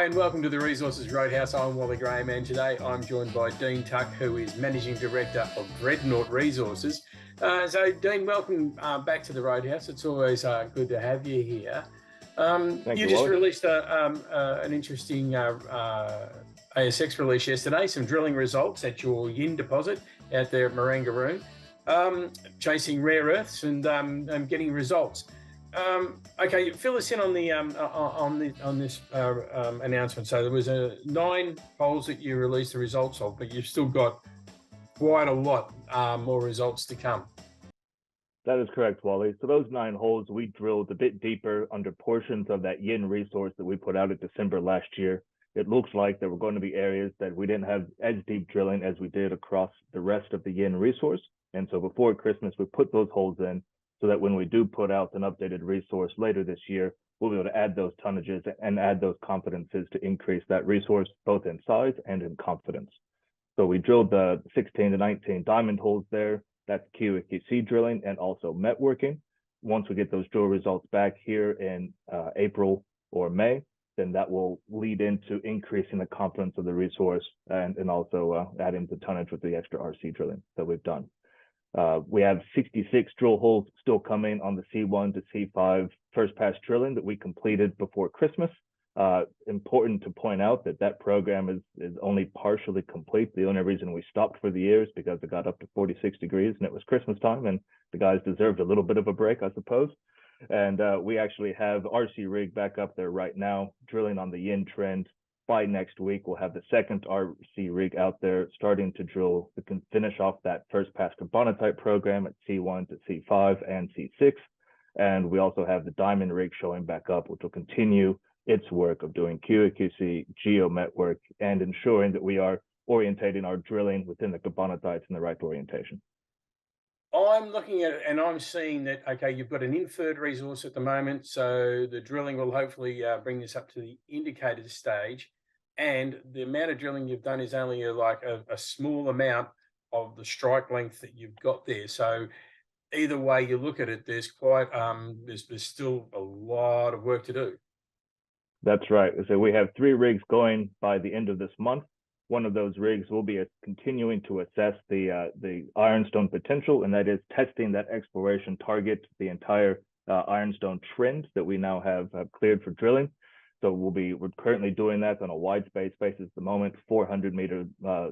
and welcome to the Resources Roadhouse. I'm Wally Graham, and today I'm joined by Dean Tuck, who is Managing Director of Dreadnought Resources. So, Dean, welcome back to the Roadhouse. It's always good to have you here. Thank you you, just Wally. released an interesting ASX release yesterday, some drilling results at your yin deposit out there at Mangaroon, chasing rare earths and getting results. Okay, fill us in on this announcement. So there was 9 holes that you released the results of, but you've still got quite a lot more results to come. That is correct, Wally. So those 9 holes, we drilled a bit deeper under portions of that yin resource that we put out in December last year. It looks like there were going to be areas that we didn't have as deep drilling as we did across the rest of the yin resource. And so before Christmas, we put those holes in so that when we do put out an updated resource later this year, we'll be able to add those tonnages and add those confidences to increase that resource, both in size and in confidence. So we drilled the 16 to 19 diamond holes there. That's QAQC drilling and also networking. Once we get those drill results back here in April or May, then that will lead into increasing the confidence of the resource and also adding the tonnage with the extra RC drilling that we've done. We have 66 drill holes still coming on the C1 to C5 first pass drilling that we completed before Christmas. Important to point out that that program is only partially complete. The only reason we stopped for the year is because it got up to 46 degrees and it was Christmas time, and the guys deserved a little bit of a break, I suppose. And we actually have RC rig back up there right now, drilling on the yin trend. By next week, we'll have the second RC rig out there starting to drill. We can finish off that first pass carbonatite program at C1 to C5 and C6. And we also have the diamond rig showing back up, which will continue its work of doing QAQC, geomet work, and ensuring that we are orientating our drilling within the carbonatites in the right orientation. I'm looking at it and I'm seeing that, okay, you've got an inferred resource at the moment, so the drilling will hopefully bring this up to the indicated stage, and the amount of drilling you've done is only a small amount of the strike length that you've got there. So either way you look at it, there's quite there's still a lot of work to do. That's right. So we have 3 rigs going by the end of this month. One of those rigs will be continuing to assess the ironstone potential, and that is testing that exploration target, the entire ironstone trend that we now have cleared for drilling. So we're currently doing that on a wide space basis at the moment, 400-meter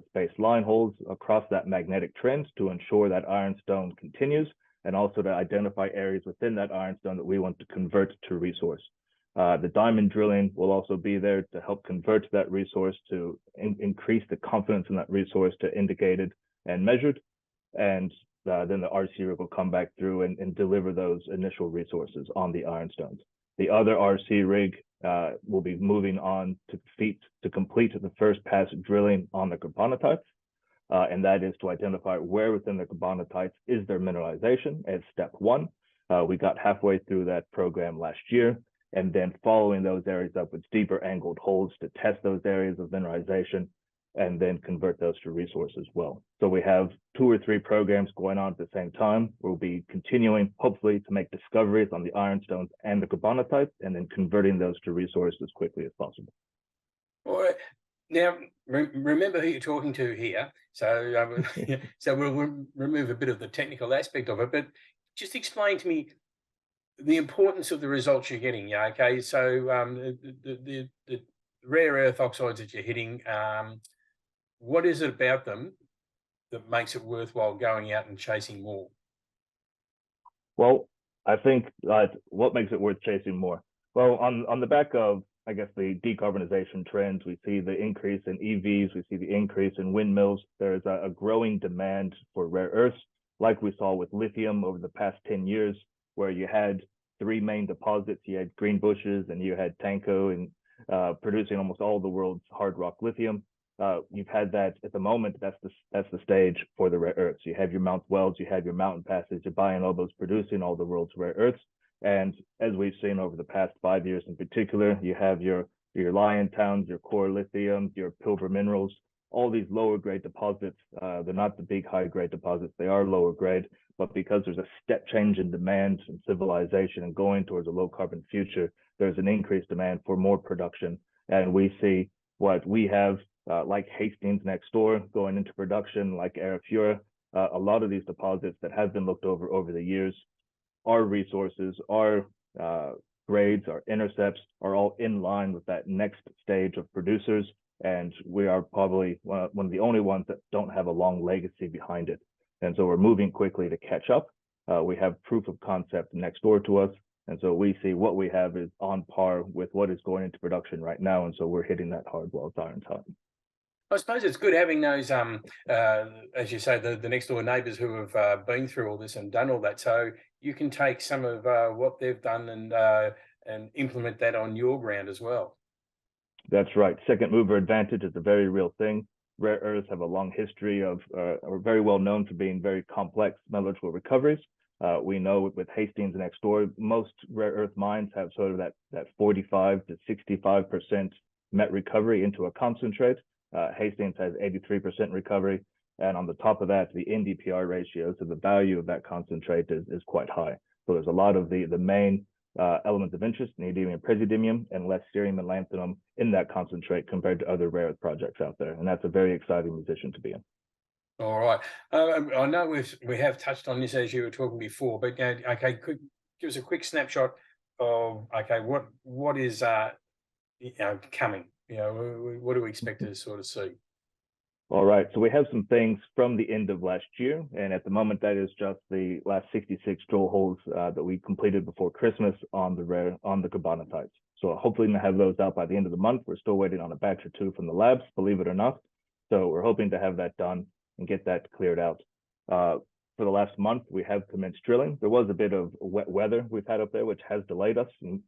space line holes across that magnetic trend to ensure that ironstone continues, and also to identify areas within that ironstone that we want to convert to resource. The diamond drilling will also be there to help convert that resource to increase the confidence in that resource to indicated and measured. And then the RC rig will come back through and deliver those initial resources on the ironstones. The other RC rig will be moving on to complete the first pass drilling on the carbonatites. And that is to identify where within the carbonatites is there mineralization as step 1. We got halfway through that program last year, and then following those areas up with deeper angled holes to test those areas of mineralization and then convert those to resource as well. So we have 2 or 3 programs going on at the same time. We'll be continuing, hopefully, to make discoveries on the ironstones and the carbonatites, and then converting those to resource as quickly as possible. All right. Now, remember who you're talking to here. So, so we'll remove a bit of the technical aspect of it, but just explain to me the importance of the results you're getting. Yeah, okay. So the rare earth oxides that you're hitting, what is it about them that makes it worthwhile going out and chasing more? Well, I think what makes it worth chasing more? Well, on the back of, I guess, the decarbonization trends, we see the increase in EVs, we see the increase in windmills. There's a growing demand for rare earths, like we saw with lithium over the past 10 years, where you had 3 main deposits. You had Greenbushes and you had Tanko, and producing almost all the world's hard rock lithium. You've had that at the moment. That's the stage for the rare earths. You have your Mount Wells, you have your Mountain Passes, you're buying all those producing all the world's rare earths. And as we've seen over the past 5 years in particular, you have your Lion Towns, your Core Lithium, your Pilbara Minerals, all these lower grade deposits. They're not the big high grade deposits, they are lower grade, but because there's a step change in demand and civilization and going towards a low carbon future, there's an increased demand for more production And we see what we have, like Hastings next door, going into production, like Arafura, a lot of these deposits that have been looked over the years. Our resources, our grades, our intercepts are all in line with that next stage of producers. And we are probably one of the only ones that don't have a long legacy behind it. And so we're moving quickly to catch up. We have proof of concept next door to us. And so we see what we have is on par with what is going into production right now. And so we're hitting that hard while it's iron's hot. I suppose it's good having those, as you say, the next door neighbours who have been through all this and done all that. So you can take some of what they've done and implement that on your ground as well. That's right. Second mover advantage is a very real thing. Rare earths have a long history of, are very well known for being very complex metallurgical recoveries. We know with Hastings next door, most rare earth mines have sort of that 45 to 65% met recovery into a concentrate. Hastings has 83% recovery. And on the top of that, the NdPr ratio, so the value of that concentrate is quite high. So there's a lot of the main elements of interest, neodymium and praseodymium, and less cerium and lanthanum in that concentrate compared to other rare earth projects out there. And that's a very exciting position to be in. All right. I know we have touched on this as you were talking before, but okay, give us a quick snapshot of what is coming. What do we expect to sort of see? All right, so we have some things from the end of last year, and at the moment that is just the last 66 drill holes that we completed before Christmas on the carbonatites. So hopefully we'll have those out by the end of the month. We're still waiting on a batch or two from the labs, believe it or not. So we're hoping to have that done and get that cleared out. For the last month, we have commenced drilling. There was a bit of wet weather we've had up there, which has delayed us. And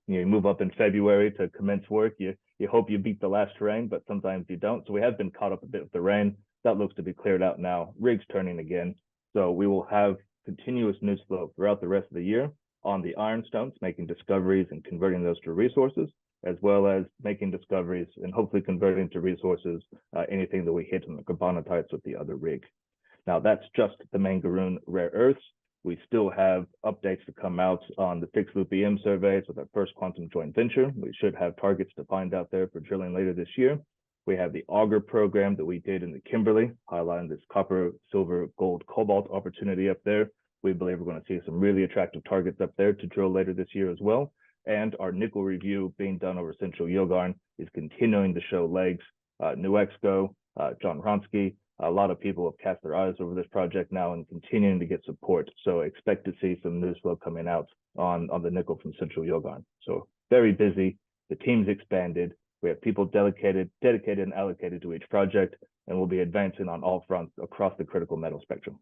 you move up in February to commence work. You hope you beat the last rain, but sometimes you don't. So we have been caught up a bit with the rain. That looks to be cleared out now. Rig's turning again. So we will have continuous news flow throughout the rest of the year on the ironstones, making discoveries and converting those to resources, as well as making discoveries and hopefully converting to resources anything that we hit in the carbonatites with the other rig. Now that's just the Mangaroon rare earths. We still have updates to come out on the fixed loop EM surveys with our first quantum joint venture. We should have targets to find out there for drilling later this year. We have the auger program that we did in the Kimberley, highlighting this copper, silver, gold, cobalt opportunity up there. We believe we're going to see some really attractive targets up there to drill later this year as well. And our nickel review being done over Central Yilgarn is continuing to show legs. New Exco, John Hronsky, a lot of people have cast their eyes over this project now and continuing to get support. So expect to see some news flow coming out on the nickel from Central Yilgarn. So very busy. The team's expanded. We have people dedicated and allocated to each project, and we'll be advancing on all fronts across the critical metal spectrum.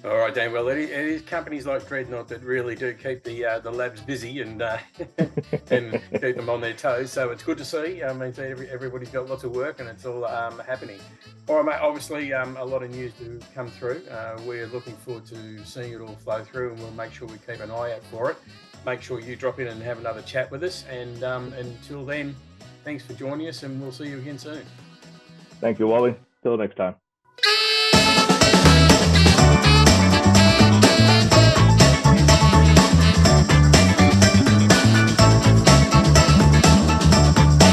All right, Dan. Well, it is companies like Dreadnought that really do keep the labs busy and and keep them on their toes. So it's good to see. I mean, everybody's got lots of work and it's all happening. All right, mate. Obviously, a lot of news to come through. We're looking forward to seeing it all flow through, and we'll make sure we keep an eye out for it. Make sure you drop in and have another chat with us. And until then, thanks for joining us, and we'll see you again soon. Thank you, Wally. Till next time.